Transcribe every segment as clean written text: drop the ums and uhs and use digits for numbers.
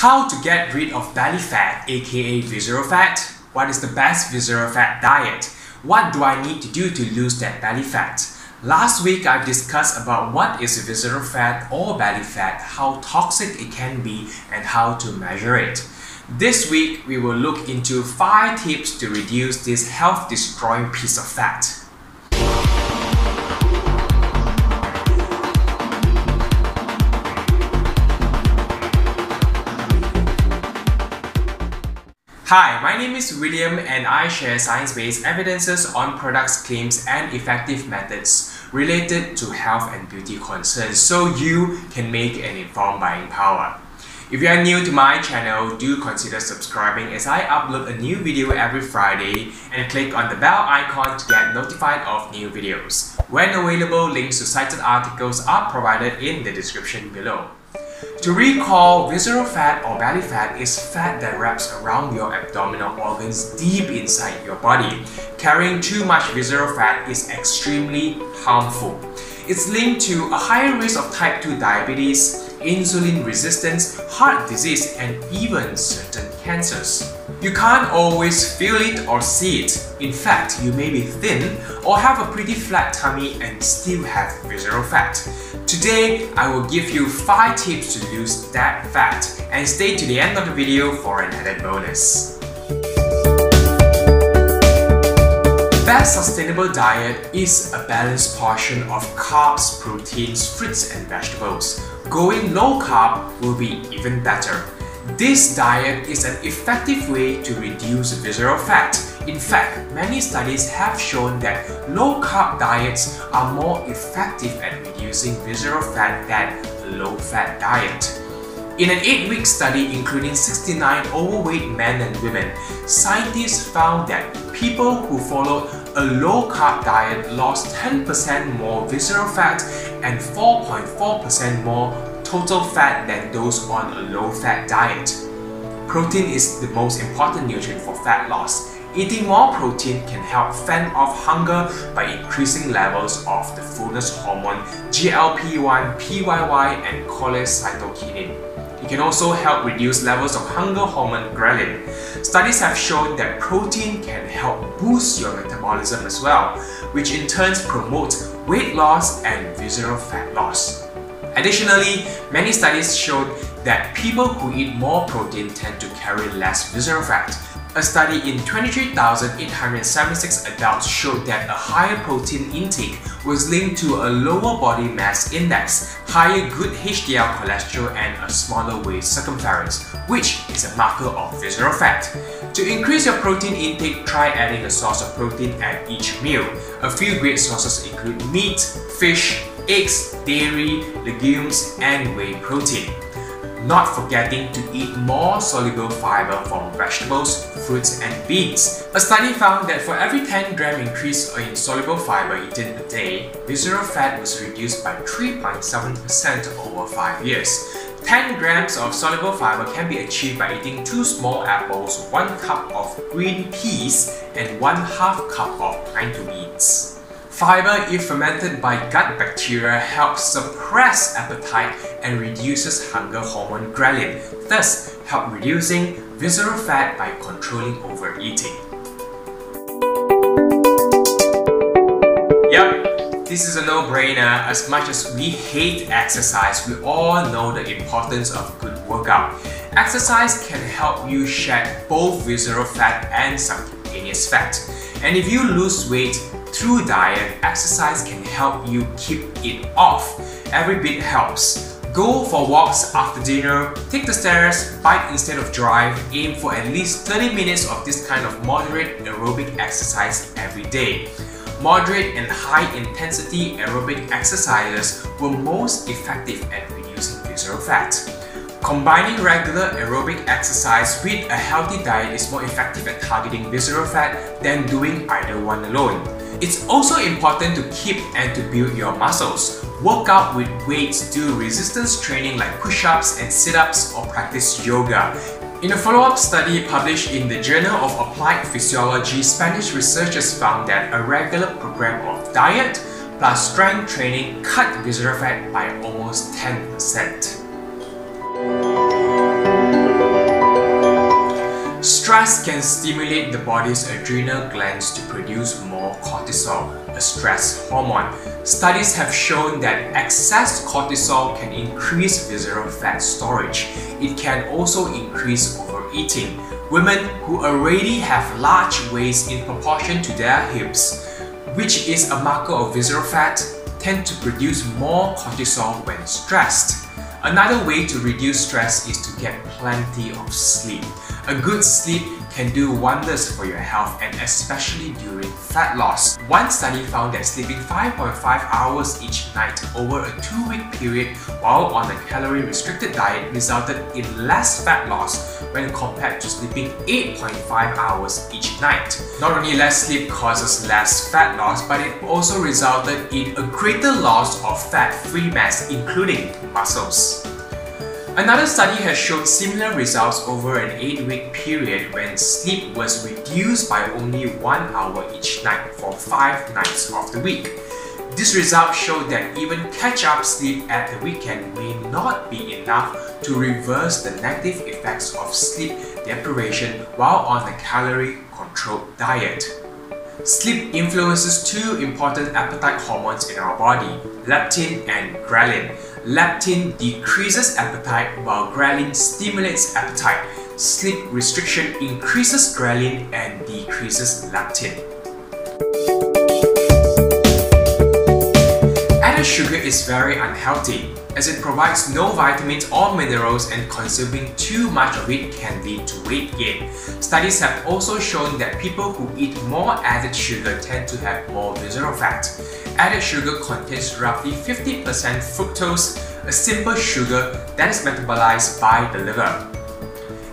How to get rid of belly fat, aka visceral fat? What is the best visceral fat diet? What do I need to do to lose that belly fat? Last week I discussed about what is visceral fat or belly fat, how toxic it can be, and how to measure it. This week we will look into 5 tips to reduce this health-destroying piece of fat. Hi, my name is William and I share science-based evidences on products, claims and effective methods related to health and beauty concerns so you can make an informed buying power. If you are new to my channel, do consider subscribing as I upload a new video every Friday and click on the bell icon to get notified of new videos. When available, links to cited articles are provided in the description below. To recall, visceral fat or belly fat is fat that wraps around your abdominal organs deep inside your body. Carrying too much visceral fat is extremely harmful. It's linked to a higher risk of type 2 diabetes, insulin resistance, heart disease, and even certain cancers. You can't always feel it or see it. In fact, you may be thin or have a pretty flat tummy and still have visceral fat. Today, I will give you 5 tips to lose that fat, and stay to the end of the video for an added bonus. Best sustainable diet is a balanced portion of carbs, proteins, fruits and vegetables. Going low carb will be even better. This diet is an effective way to reduce visceral fat. In fact, many studies have shown that low-carb diets are more effective at reducing visceral fat than a low-fat diet. In an 8-week study including 69 overweight men and women, scientists found that people who followed a low-carb diet lost 10% more visceral fat and 4.4% more total fat than those on a low-fat diet. Protein is the most important nutrient for fat loss. Eating more protein can help fend off hunger by increasing levels of the fullness hormone GLP-1, PYY, and cholecystokinin. It can also help reduce levels of hunger hormone ghrelin. Studies have shown that protein can help boost your metabolism as well, which in turn promotes weight loss and visceral fat loss. Additionally, many studies showed that people who eat more protein tend to carry less visceral fat. A study in 23,876 adults showed that a higher protein intake was linked to a lower body mass index, higher good HDL cholesterol and a smaller waist circumference, which is a marker of visceral fat. To increase your protein intake, try adding a source of protein at each meal. A few great sources include meat, fish, eggs, dairy, legumes, and whey protein. Not forgetting to eat more soluble fiber from vegetables, fruits, and beans. A study found that for every 10 gram increase in soluble fiber eaten a day, visceral fat was reduced by 3.7% over 5 years. 10 grams of soluble fiber can be achieved by eating 2 small apples, 1 cup of green peas, and 1/2 cup of pinto beans. Fiber, if fermented by gut bacteria, helps suppress appetite and reduces hunger hormone ghrelin, thus help reducing visceral fat by controlling overeating. Yup, this is a no-brainer. As much as we hate exercise, we all know the importance of good workout. Exercise can help you shed both visceral fat and subcutaneous fat. And if you lose weight through diet, exercise can help you keep it off. Every bit helps. Go for walks after dinner, take the stairs, bike instead of drive, aim for at least 30 minutes of this kind of moderate aerobic exercise every day. Moderate and high intensity aerobic exercises were most effective at reducing visceral fat. Combining regular aerobic exercise with a healthy diet is more effective at targeting visceral fat than doing either one alone. It's also important to keep and to build your muscles. Work out with weights, do resistance training like push-ups and sit-ups, or practice yoga. In a follow-up study published in the Journal of Applied Physiology, Spanish researchers found that a regular program of diet plus strength training cut visceral fat by almost 10%. Stress can stimulate the body's adrenal glands to produce more cortisol, a stress hormone. Studies have shown that excess cortisol can increase visceral fat storage. It can also increase overeating. Women who already have large waists in proportion to their hips, which is a marker of visceral fat, tend to produce more cortisol when stressed. Another way to reduce stress is to get plenty of sleep. A good sleep can do wonders for your health, and especially during fat loss. One study found that sleeping 5.5 hours each night over a 2-week period while on a calorie-restricted diet resulted in less fat loss when compared to sleeping 8.5 hours each night. Not only less sleep causes less fat loss, but it also resulted in a greater loss of fat-free mass, including muscles. Another study has shown similar results over an 8-week period when sleep was reduced by only 1 hour each night for 5 nights of the week. This result showed that even catch-up sleep at the weekend may not be enough to reverse the negative effects of sleep deprivation while on a calorie-controlled diet. Sleep influences 2 important appetite hormones in our body, leptin and ghrelin. Leptin decreases appetite while ghrelin stimulates appetite. Sleep restriction increases ghrelin and decreases leptin. Added sugar is very unhealthy as it provides no vitamins or minerals, and consuming too much of it can lead to weight gain. Studies have also shown that people who eat more added sugar tend to have more visceral fat. Added sugar contains roughly 50% fructose, a simple sugar that is metabolized by the liver.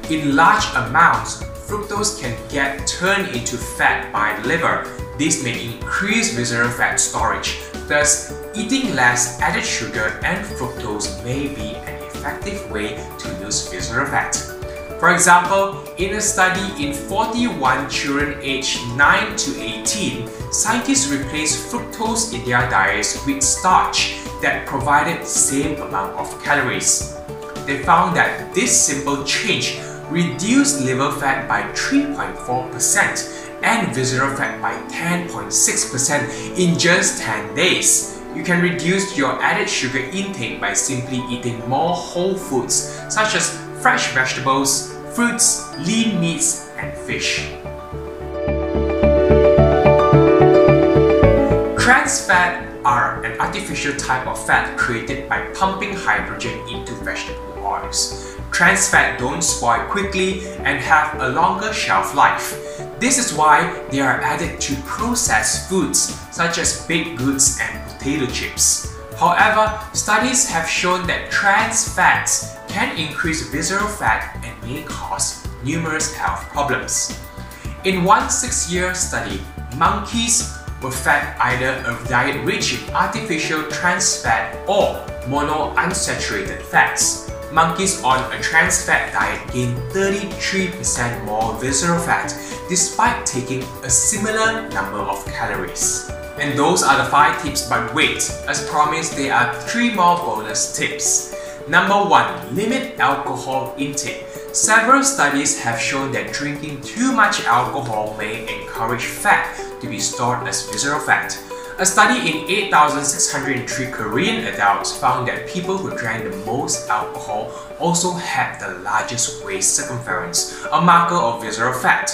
In large amounts, fructose can get turned into fat by the liver. This may increase visceral fat storage. Thus, eating less added sugar and fructose may be an effective way to lose visceral fat. For example, in a study in 41 children aged 9 to 18, scientists replaced fructose in their diets with starch that provided the same amount of calories. They found that this simple change reduced liver fat by 3.4% and visceral fat by 10.6% in just 10 days. You can reduce your added sugar intake by simply eating more whole foods such as fresh vegetables, fruits, lean meats, and fish. Trans fat are an artificial type of fat created by pumping hydrogen into vegetable oils. Trans fat don't spoil quickly and have a longer shelf life. This is why they are added to processed foods such as baked goods and potato chips. However, studies have shown that trans fats can increase visceral fat and may cause numerous health problems. In one 6-year study, monkeys were fed either a diet rich in artificial trans fat or monounsaturated fats. Monkeys on a trans fat diet gained 33% more visceral fat despite taking a similar number of calories. And those are the 5 tips, but wait, as promised, there are 3 more bonus tips. Number 1. Limit alcohol intake. Several studies have shown that drinking too much alcohol may encourage fat to be stored as visceral fat. A study in 8,603 Korean adults found that people who drank the most alcohol also had the largest waist circumference, a marker of visceral fat.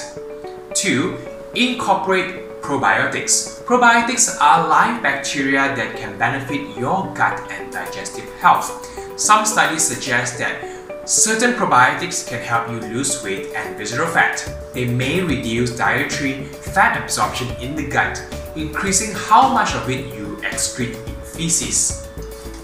2. Incorporate probiotics. Probiotics are live bacteria that can benefit your gut and digestive health. Some studies suggest that certain probiotics can help you lose weight and visceral fat. They may reduce dietary fat absorption in the gut, increasing how much of it you excrete in feces.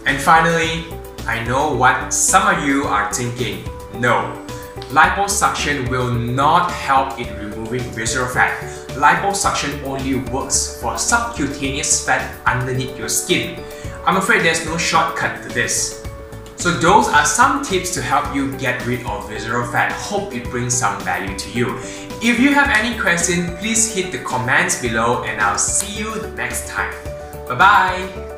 And finally, I know what some of you are thinking. No, liposuction will not help in removing visceral fat. Liposuction only works for subcutaneous fat underneath your skin. I'm afraid there's no shortcut to this. So those are some tips to help you get rid of visceral fat. Hope it brings some value to you. If you have any questions, please hit the comments below and I'll see you next time. Bye bye!